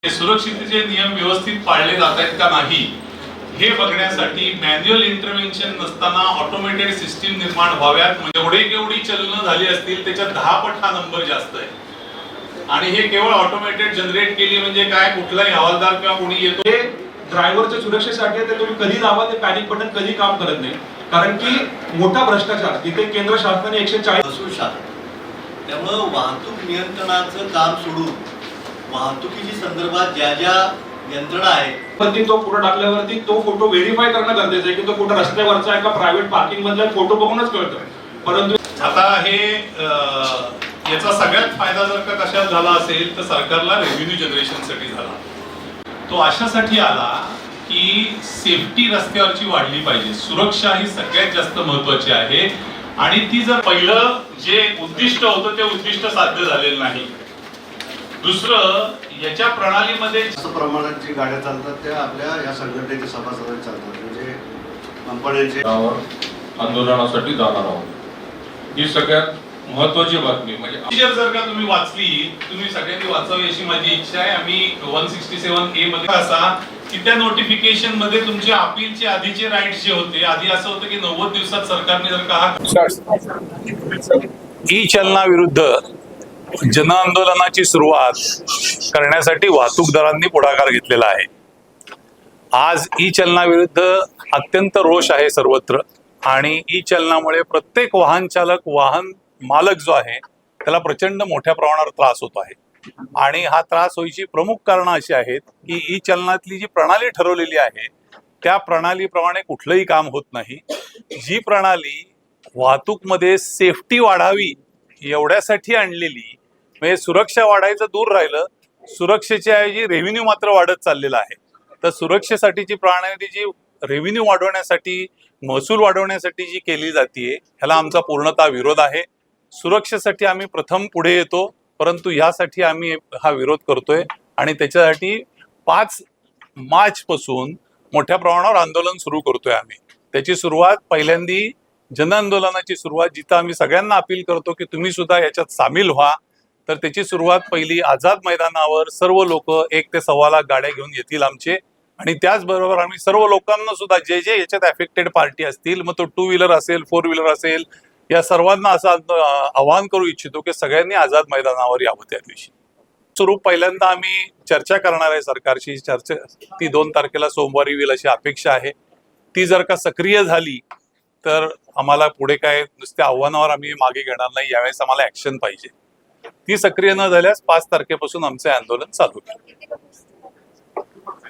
सुरक्षिततेचे नियम व्यवस्थित पाळले जात आहेत का नाही हे बघण्यासाठी मॅन्युअल इंटरव्हेन्शन नसताना ऑटोमेटेड सिस्टीम निर्माण व्हाव्यात. म्हणजे एवढे केवढी चलनं झाली असतील त्याच्या 10 पट हा नंबर जास्त आहे. आणि हे केवळ ऑटोमेटेड जनरेट केली म्हणजे काय, कुठलाही हवालदार किंवा कोणी येतो ड्रायव्हरच्या सुरक्षेसाठी ते तुम्ही कधी दाबा ते पॅनिक बटन कधी काम करत नाही, कारण की मोठा भ्रष्टाचार तिथे केंद्र शासनाने 140 असू शकतो. त्यामुळे वाहतूक नियंत्रणाचं काम सोडून वाहतुकीच्या संदर्भात ज्या ज्या यंत्रणा आहेत वरती तो फोटो टाकल्यावरती तो फोटो व्हेरीफाय करणं गरजेचं आहे की तो फोटो रस्त्यावरचा आहे का प्रायव्हेट पार्किंग मधला फोटो बघूनच कळतं. परंतु आता हे याचा सगळ्यात फायदा जर का कशात झाला असेल तर सरकारला रेव्हेन्यू जनरेशनसाठी झाला. तो अशासाठी आला की सेफ्टी रस्त्यावरची वाढली पाहिजे, सुरक्षा ही सगळ्यात जास्त महत्वाची आहे. आणि ती जर पहिलं जे उद्दिष्ट होतं ते उद्दिष्ट साध्य झालेलं नाही. दुसरं, याच्या प्रणालीमध्ये जास्त प्रमाणात जी गाड्या चालतात त्या आपल्या या संघटनेच्या सभासदांनी चालतात, म्हणजे कंपन्यांचे आंदोलनासाठी जाणार आहोत. ही सगळ्यात महत्वाची बातमी. म्हणजे जर का तुम्ही वाचली, तुम्ही सगळ्यांनी वाचावी अशी माझी इच्छा आहे. आम्ही 167A मध्ये असा की त्या नोटिफिकेशन मध्ये तुमचे अपीलचे आधीचे राईट्स जे होते, आधी असं होतं की 90 दिवसात सरकारने जर का ई चलनाविरुद्ध जन आंदोलनाची सुरुवात करण्यासाठी वाहतूकदारांनी पुढाकार घेतलेला आहे. आज ई चलनाविरुद्ध अत्यंत रोष आहे सर्वत्र. आणि ई चलनामुळे प्रत्येक वाहन चालक, वाहन मालक जो आहे त्याला प्रचंड मोठ्या प्रमाणावर त्रास होतो आहे. आणि हा त्रास होईची प्रमुख कारणं अशी आहेत की ई चलनातली जी प्रणाली ठरवलेली आहे त्या प्रणालीप्रमाणे कुठलंही काम होत नाही. जी प्रणाली वाहतूकमध्ये सेफ्टी वाढावी एवढ्यासाठी आणलेली, म्हणजे सुरक्षा वाढायचं दूर राहिलं, सुरक्षेच्या ऐवजी रेव्हेन्यू मात्र वाढत चाललेला आहे. तर सुरक्षेसाठीची प्रणाली जी रेव्हेन्यू वाढवण्यासाठी, महसूल वाढवण्यासाठी जी केली जाते ह्याला आमचा पूर्णतः विरोध आहे. सुरक्षेसाठी आम्ही प्रथम पुढे येतो, परंतु ह्यासाठी आम्ही हा विरोध करतोय. आणि त्याच्यासाठी 5 मार्च पासून मोठ्या प्रमाणावर आंदोलन सुरू करतोय आम्ही. त्याची सुरुवात पहिल्यांदी जन आंदोलनाची सुरुवात, जिथं आम्ही सगळ्यांना अपील करतो की तुम्ही सुद्धा याच्यात सामील व्हा. तर त्याची सुरुवात पहिली आझाद मैदानावर सर्व लोक 1 ते 1.25 लाख गाड्या घेऊन येतील आमचे. आणि त्याचबरोबर आम्ही सर्व लोकांना सुद्धा जे जे याच्यात अफेक्टेड पार्टी असतील, मग तो 2 व्हीलर असेल, 4 व्हीलर असेल, या सर्वांना असं आवाहन करू इच्छितो की सगळ्यांनी आझाद मैदानावर यावं. त्या दिवशी स्वरूप पहिल्यांदा आम्ही चर्चा करणार आहे सरकारशी. चर्चा ती 2 तारखेला सोमवारी होईल अशी अपेक्षा आहे. ती जर का सक्रिय झाली तर आम्हाला पुढे काय नुसत्या आव्हानावर आम्ही मागे घेणार नाही. यावेळेस आम्हाला ऍक्शन पाहिजे. ती सक्रिय न झाल्यास 5 तारखेपासून आमचे आंदोलन चालू होईल.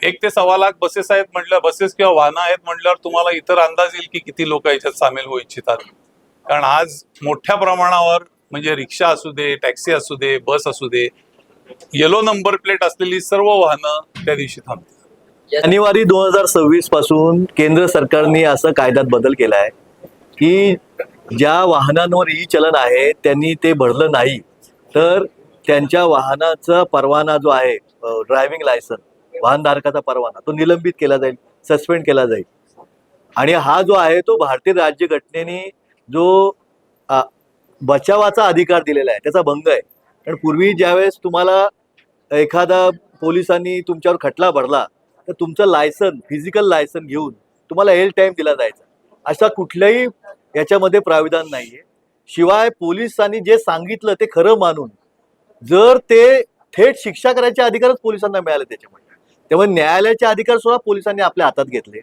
1 ते 1.25 लाख बसेस आहेत म्हटलं, बसेस किंवा वाहनं आहेत म्हटल्यावर तुम्हाला इतर अंदाज येईल की किती लोक याच्यात सामील होऊ इच्छितात. कारण आज मोठ्या प्रमाणावर, म्हणजे रिक्षा असू दे, टॅक्सी असू दे, बस असू दे, येलो नंबर प्लेट असलेली सर्व वाहनं त्या दिवशी थांबतात. जानेवारी 2026 पासून केंद्र सरकारने असं कायद्यात बदल केला आहे की ज्या वाहनांवर ई चलन आहे त्यांनी ते भरलं नाही तर त्यांच्या वाहनाचा परवाना जो आहे, ड्रायव्हिंग लायसन, वाहनधारकाचा परवाना, तो निलंबित केला जाईल, सस्पेंड केला जाईल. आणि हा जो आहे तो भारतीय राज्यघटनेने जो बचावाचा अधिकार दिलेला आहे त्याचा भंग आहे. कारण पूर्वी ज्यावेळेस तुम्हाला एखादा पोलिसांनी तुमच्यावर खटला भरला तर तुमचं लायसन, फिजिकल लायसन घेऊन तुम्हाला हेल्ड टाइम दिला जायचा. अशा कुठल्याही याच्यामध्ये प्राविधान नाहीये. शिवाय पोलिसांनी जे सांगितलं ते खरं मानून जर ते थेट शिक्षा करायचे अधिकारच पोलिसांना मिळाले त्यामुळे न्यायालयाचे अधिकार सुद्धा पोलिसांनी आपल्या हातात घेतले.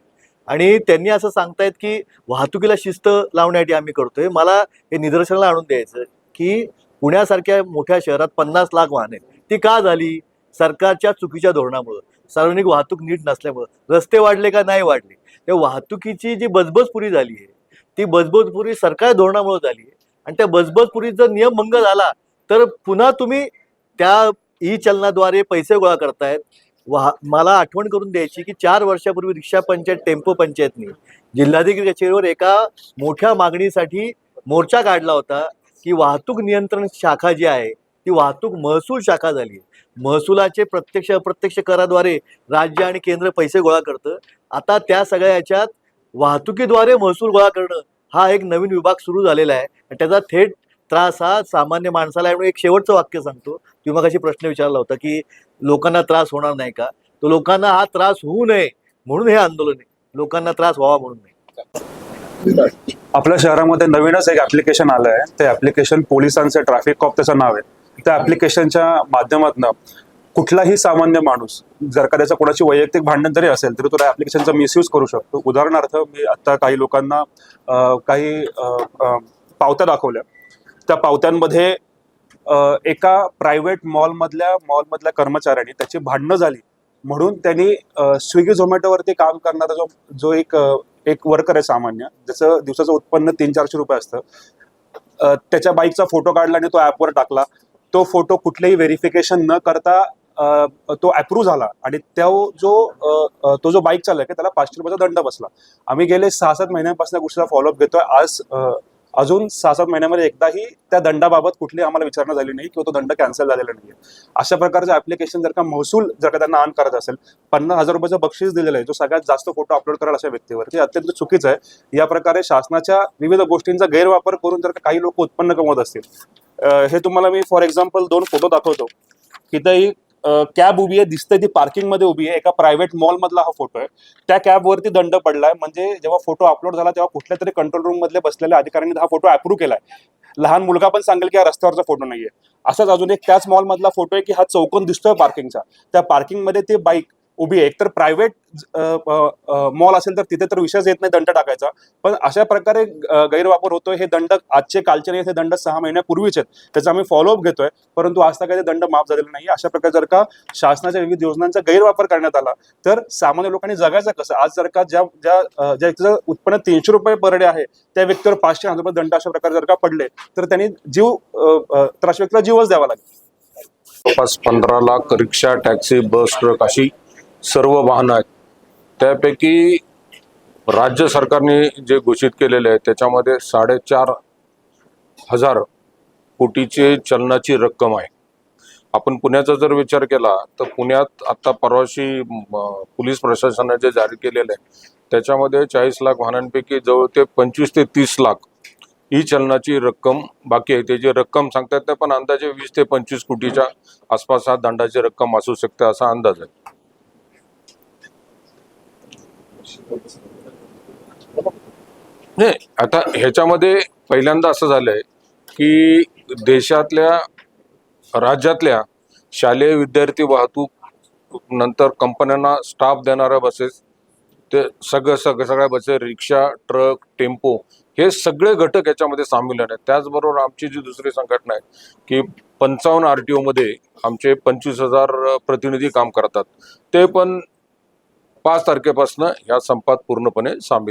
आणि त्यांनी असं सांगतायत की वाहतुकीला शिस्त लावण्यासाठी आम्ही करतोय. मला हे निदर्शनाला आणून द्यायचं की पुण्यासारख्या मोठ्या शहरात 50 लाख वाहने ती का झाली? सरकारच्या चुकीच्या धोरणामुळे, सार्वजनिक वाहतूक नीट नसल्यामुळे. रस्ते वाढले का? नाही वाढले. त्या वाहतुकीची जी बजबजपुरी झाली आहे ती बजबजपुरी सरकार धोरणामुळे झाली आहे. आणि त्या बजबजपुरीत जर नियमभंग झाला तर पुन्हा तुम्ही त्या ई चलनाद्वारे पैसे गोळा करतायत. मला आठवण करून द्यायची की 4 वर्षापूर्वी रिक्षा पंचायत, टेम्पो पंचायतनी जिल्हाधिकारी कचेरीवर एका मोठ्या मागणीसाठी मोर्चा काढला होता की वाहतूक नियंत्रण शाखा जी आहे ती वाहतूक महसूल शाखा झाली. महसुलाचे प्रत्यक्ष अप्रत्यक्ष कराद्वारे राज्य आणि केंद्र पैसे गोळा करतं. आता त्या सगळ्या याच्यात वाहतुकीद्वारे महसूल गोळा करणं हा एक नवीन विभाग सुरू झालेला आहे. त्याचा थेट त्रास हा सामान्य माणसाला आहे. म्हणून एक शेवटचं वाक्य सांगतो. तुम्ही मगाशी प्रश्न विचारला होता की लोकांना त्रास होणार नाही का, तर लोकांना हा त्रास होऊ नये म्हणून हे आंदोलन आहे, लोकांना त्रास व्हावा म्हणून नाही. आपल्या शहरामध्ये नवीनच एक ऍप्लिकेशन आलं आहे. ते ऍप्लिकेशन पोलिसांचं ट्रॅफिक कॉप त्याचं नाव आहे. त्या ऍप्लिकेशनच्या माध्यमातून कुठलाही सामान्य माणूस जर का त्याचं कोणाची वैयक्तिक भांडण जरी असेल तरी तो त्या ऍप्लिकेशनचा मिसयूज करू शकतो. उदाहरणार्थ मी आता काही लोकांना काही पावत्या दाखवल्या. त्या पावत्यांमध्ये एका प्रायव्हेट मॉलमधल्या कर्मचाऱ्यांनी त्याची भांडणं झाली म्हणून त्यांनी स्विगी झोमॅटोवरती काम करणारा जो एक वर्कर आहे सामान्य, ज्याचं दिवसाचं उत्पन्न 300-400 रुपये असतं, त्याच्या बाईकचा फोटो काढला आणि तो ॲपवर टाकला. तो फोटो कुठलेही व्हेरिफिकेशन न करता तो अप्रूव्ह झाला आणि तो जो बाईक चालक आहे त्याला 500 रुपयाचा दंड बसला. आम्ही गेले 6-7 महिन्यांपासून गोष्टीचा फॉलोअप घेतोय. आज अजून 6-7 महिन्यामध्ये एकदाही त्या दंडाबाबत कुठली आम्हाला विचारणा झाली नाही किंवा तो दंड कॅन्सल झालेला नाही. अशा प्रकारचं ऍप्लिकेशन जर का महसूल जर का त्यांना ऑन करायचं असेल, 50,000 रुपयाचं बक्षीस दिलेलं आहे जो सगळ्यात जास्त फोटो अपलोड कराल अशा व्यक्तीवर, ते अत्यंत चुकीचं आहे. या प्रकारे शासनाच्या विविध गोष्टींचा गैरवापर करून जर का काही लोक उत्पन्न कमवत असतील, हे तुम्हाला मी फॉर एक्झाम्पल 2 फोटो दाखवतो. इथं कॅब उभी आहे, दिसते ती पार्किंग मध्ये उभी आहे. एका प्रायव्हेट मॉल मधला हा फोटो आहे. त्या कॅबवरती दंड पडलाय. म्हणजे जेव्हा फोटो अपलोड झाला तेव्हा कुठल्या तरी कंट्रोल रूम मधले बसलेल्या अधिकाऱ्यांनी हा फोटो अप्रूव्ह केलाय. लहान मुलगा पण सांगेल की हा रस्त्यावरचा फोटो नाहीये. असाच अजून एक त्याच मॉल मधला फोटो आहे की हा चौकोन दिसतोय पार्किंगचा. त्या पार्किंग मध्ये ती बाईक उभी आहे. एकतर प्रायव्हेट मॉल असेल तर तिथे तर विषयच येत नाही दंड टाकायचा, पण अशा प्रकारे गैरवापर होतोय. हे दंड आजचे कालचे नाही, हे दंड 6 महिन्यापूर्वीच आहेत. त्याचा आम्ही फॉलोअप घेतोय, परंतु आज तक काही दंड माफ झालेला नाही. अशा प्रकारे जर का शासनाच्या विविध योजनांचा गैरवापर करण्यात आला तर सामान्य लोकांनी जगायचं कसं? आज जर का ज्या व्यक्तीचं उत्पन्न 300 रुपये पर डे आहे त्या व्यक्तीवर 500-1000 रुपये दंड अशा प्रकारे जर का पडले तर त्यांनी तर अशा व्यक्तीला जीवच द्यावा लागेल. 15 लाख रिक्षा, टॅक्सी, बस, ट्रक अशी सर्व वाहनं आहेत. त्यापैकी राज्य सरकारने जे घोषित केलेले आहे त्याच्यामध्ये 4,500 कोटीचे चलनाची रक्कम आहे. आपण पुण्याचा जर विचार केला तर पुण्यात आता परवाशी पोलीस प्रशासनाने जे जारी केलेलं आहे त्याच्यामध्ये 40 लाख वाहनांपैकी जवळ ते 25 ते 30 लाख ही चलनाची रक्कम बाकी आहे. त्याची रक्कम सांगतात ते पण अंदाजे 20 ते 25 कोटीच्या आसपास हा दंडाची रक्कम असू शकते असा अंदाज आहे. नाही, आता ह्याच्यामध्ये पहिल्यांदा असं झालंय की राज्यातल्या शालेय विद्यार्थी वाहतूक, नंतर कंपन्यांना स्टाफ देणाऱ्या बसेस, ते सगळ्या बसेस, रिक्षा, ट्रक, टेम्पो, हे सगळे घटक याच्यामध्ये सामील आहेत. त्याचबरोबर आमची जी दुसरी संघटना आहे की 55 RTO मध्ये आमचे 25,000 प्रतिनिधी काम करतात, ते पण 5 तारखेपासून या संपात पूर्णपणे सामील